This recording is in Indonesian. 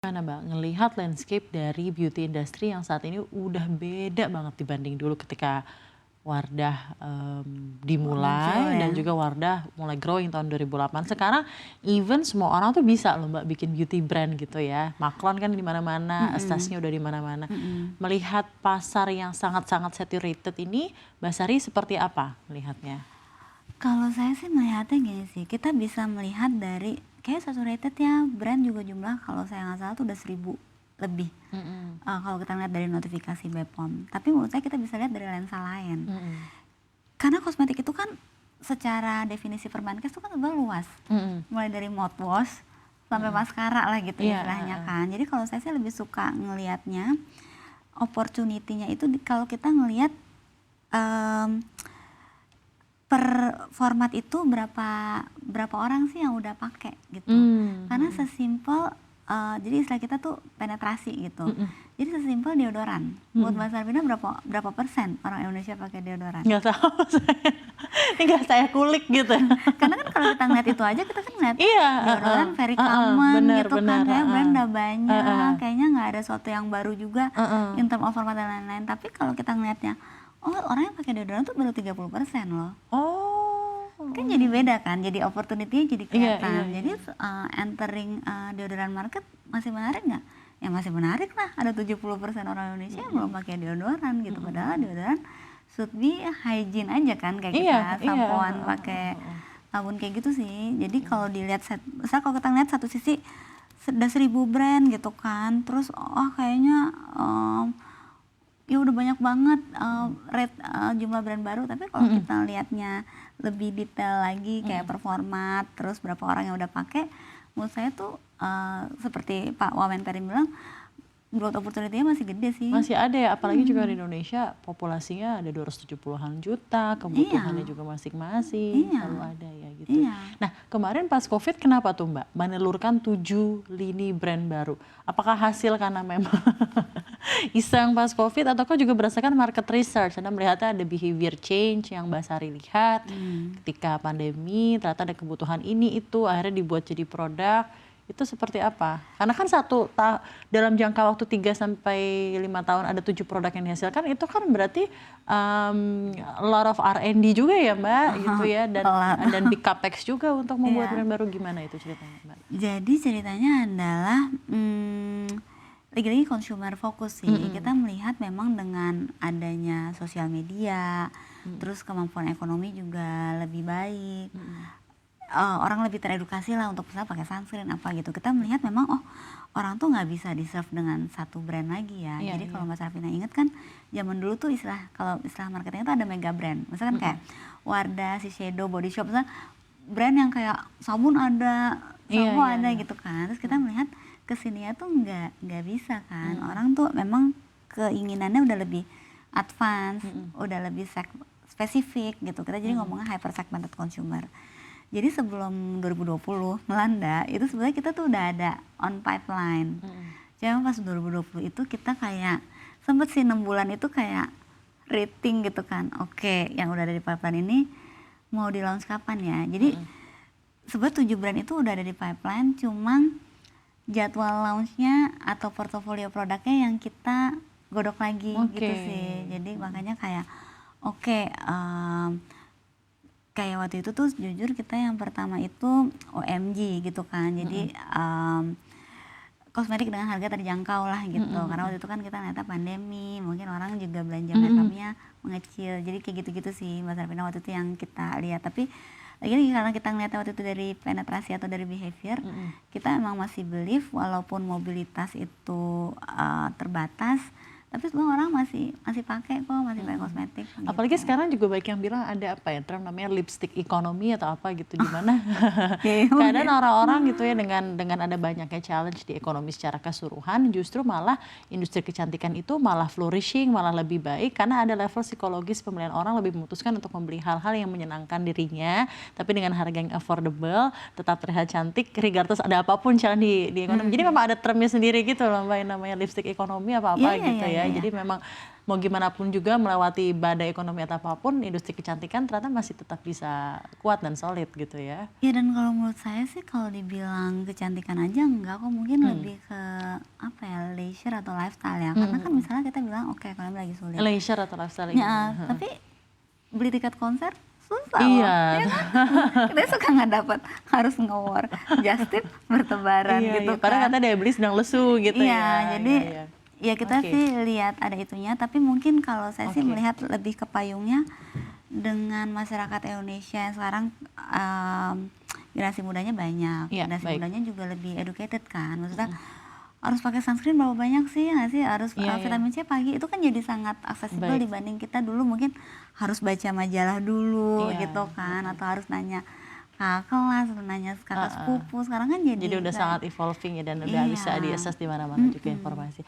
Gimana Mbak, ngelihat landscape dari beauty industry yang saat ini udah beda banget dibanding dulu ketika Wardah Muncul dimulai dan ya. juga Wardah mulai growing tahun 2008. Sekarang even semua orang tuh bisa loh Mbak bikin beauty brand gitu ya. Macron kan di mana-mana, Mhm, Estasnya udah di mana-mana. mhm. Melihat pasar yang sangat-sangat saturated ini, Mbak Sari seperti apa melihatnya? Kalau saya sih melihatnya gini sih, kita bisa melihat dari kayak saturated ya, brand juga jumlah kalau saya nggak salah tuh udah 1.000 lebih. Mhm, Kalau kita lihat dari notifikasi BPOM. Tapi menurut saya kita bisa lihat dari lensa lain. mhm, Karena kosmetik itu kan secara definisi Perbankes itu kan sebenarnya luas. mhm, Mulai dari mouthwash sampai mhm. maskara lah gitu Iya, istilahnya heeh. kan. Jadi kalau saya sih lebih suka ngelihatnya opportunity-nya itu kalau kita ngelihat em, per format itu berapa orang sih yang udah pakai gitu. Karena Mhm, sesimpel jadi istilah kita tuh penetrasi gitu. mhm, Jadi sesimpel deodoran. Buat mhm. Mbak Sarvina berapa berapa persen orang Indonesia pakai deodoran? Nggak tahu saya. Ini nggak saya kulik gitu. Karena kan kalau kita ngeliat itu aja kita kan ngeliat Iya, heeh, deodoran very heeh, common benar gitu kan, benar, kayak heeh, brand udah banyak, heeh, kayaknya nggak ada sesuatu yang baru juga heeh, in term of format dan lain-lain. Tapi kalau kita ngeliatnya, oh orang yang pakai deodoran tuh baru 30% loh. Kan jadi oh, beda kan, jadi opportunity-nya jadi iya iya kelihatan. iya, Jadi entering deodoran market masih menarik nggak? Ya masih menarik lah, ada 70% orang Indonesia yang belum mhm, pakai deodoran gitu. mhm Padahal mhm. deodoran should be hygiene aja kan, kayak Iya kita iya, sampoan heeh heeh pakai heeh, sabun kayak gitu sih. Jadi mhm, kalau dilihat, misal kalau kita lihat satu sisi ada 1.000 brand gitu kan, terus oh kayaknya ya udah banyak banget mhm, jumlah brand baru, tapi kalau mhm, kita lihatnya lebih detail lagi kayak mhm. performat, terus berapa orang yang udah pakai, menurut saya tuh seperti Pak Wamen Perin bilang, growth opportunity-nya masih gede sih. Masih ada ya, apalagi juga di Hmm, Indonesia populasinya ada 270-an juta, kebutuhannya iya, juga masing-masing, iya, selalu ada ya gitu. iya. Nah kemarin pas Covid kenapa tuh Mbak menelurkan 7 lini brand baru? Apakah hasil karena memang iseng pas Covid ataukah juga berdasarkan market research? Anda melihatnya ada behavior change yang Mbak Sari lihat Hmm. ketika pandemi, ternyata ada kebutuhan ini itu akhirnya dibuat jadi produk. Itu seperti apa? Karena kan dalam jangka waktu 3 sampai 5 tahun ada 7 produk yang dihasilkan, itu kan berarti a lot of R&D juga ya Mbak, gitu ya, Telat. dan big capex juga untuk membuat Iya. brand baru, gimana itu ceritanya Mbak? Jadi ceritanya adalah lagi-lagi consumer fokus sih. Kita Mhm, melihat memang dengan adanya sosial media, mhm, terus kemampuan ekonomi juga lebih baik. mhm, Orang lebih teredukasi lah untuk misalnya pakai sunscreen apa gitu. Kita melihat memang oh orang tuh nggak bisa di-serve dengan satu brand lagi ya. iya Jadi iya, kalau Mbak Safina ingat kan zaman dulu tuh kalau istilah marketingnya tuh ada mega brand. Misalkan kayak mhm, Wardah, Shiseido, Body Shop, misalnya brand yang kayak sabun ada, iya sampo iya ada iya, gitu kan. Terus kita mhm, melihat kesininya tuh nggak bisa kan. mhm, Orang tuh memang keinginannya udah lebih advance, mhm, udah lebih spesifik gitu. Kita jadi mhm, ngomongnya hyper segmented consumer. Jadi sebelum 2020 melanda, itu sebenarnya kita tuh udah ada on pipeline. mhm, Cuma pas 2020 itu kita kayak sempet sih 6 bulan itu kayak rating gitu kan. Oke, yang udah ada di pipeline ini mau di launch kapan ya? Jadi mhm, sebenarnya 7 brand itu udah ada di pipeline, cuman jadwal launchnya atau portofolio produknya yang kita godok lagi gitu oke, sih. Jadi mhm, makanya kayak oke, kayak waktu itu tuh jujur kita yang pertama itu OMG gitu kan. mhm, Jadi kosmetik dengan harga terjangkau lah mhm gitu. Karena mhm, waktu itu kan kita ternyata pandemi, mungkin orang juga belanja mhm, makeupnya mengecil. Jadi kayak gitu-gitu sih Mbak Sarvina waktu itu yang kita lihat. Tapi lagi karena kita ngeliatnya waktu itu dari penetrasi atau dari behavior, mhm. kita emang masih believe walaupun mobilitas itu terbatas, tapi semua orang masih masih pakai kok, masih pakai Mhm. kosmetik Apalagi gitu. sekarang juga banyak yang bilang ada apa ya, term namanya lipstick economy atau apa gitu, di mana Oke, kadang mungkin. orang-orang gitu ya dengan ada banyaknya challenge di ekonomi secara keseluruhan, justru malah industri kecantikan itu malah flourishing, malah lebih baik karena ada level psikologis pemilihan orang lebih memutuskan untuk membeli hal-hal yang menyenangkan dirinya, tapi dengan harga yang affordable, tetap terlihat cantik, regardless ada apapun challenge di ekonomi. Jadi memang ada termnya sendiri gitu loh Mbak, yang namanya lipstick economy Iya, apa-apa iya, gitu iya, ya. iya, iya. Jadi memang mau gimana pun juga melewati badai ekonomi atau apapun, industri kecantikan ternyata masih tetap bisa kuat dan solid gitu ya. Ya dan kalau menurut saya sih kalau dibilang kecantikan aja enggak kok, mungkin Hmm, lebih ke leisure atau lifestyle ya. Karena kan misalnya kita bilang oke ekonomi lagi sulit. Leisure atau lifestyle Ya, tapi beli tiket konser susah Iya. loh. Ya kan? Kita suka nggak dapat, harus nge-war. Just tip bertebaran Iya, gitu iya. Padahal kan. katanya daya beli sedang lesu gitu Iya, ya. jadi Iya, iya. ya kita Oke. sih lihat ada itunya, tapi mungkin kalau saya sih Oke. melihat lebih ke payungnya dengan masyarakat Indonesia yang sekarang generasi mudanya banyak, Iya, generasi baik. mudanya juga lebih educated kan, maksudnya harus pakai sunscreen berapa banyak sih nggak sih, harus Iya, iya. vitamin C pagi itu kan jadi sangat aksesibel Baik. dibanding kita dulu mungkin harus baca majalah dulu Iya, gitu kan, atau harus nanya kakak kelas atau nanya kakak sepupu, sekarang kan Jadi udah kayak- sangat evolving ya dan udah Iya. bisa diakses di mana-mana juga informasi.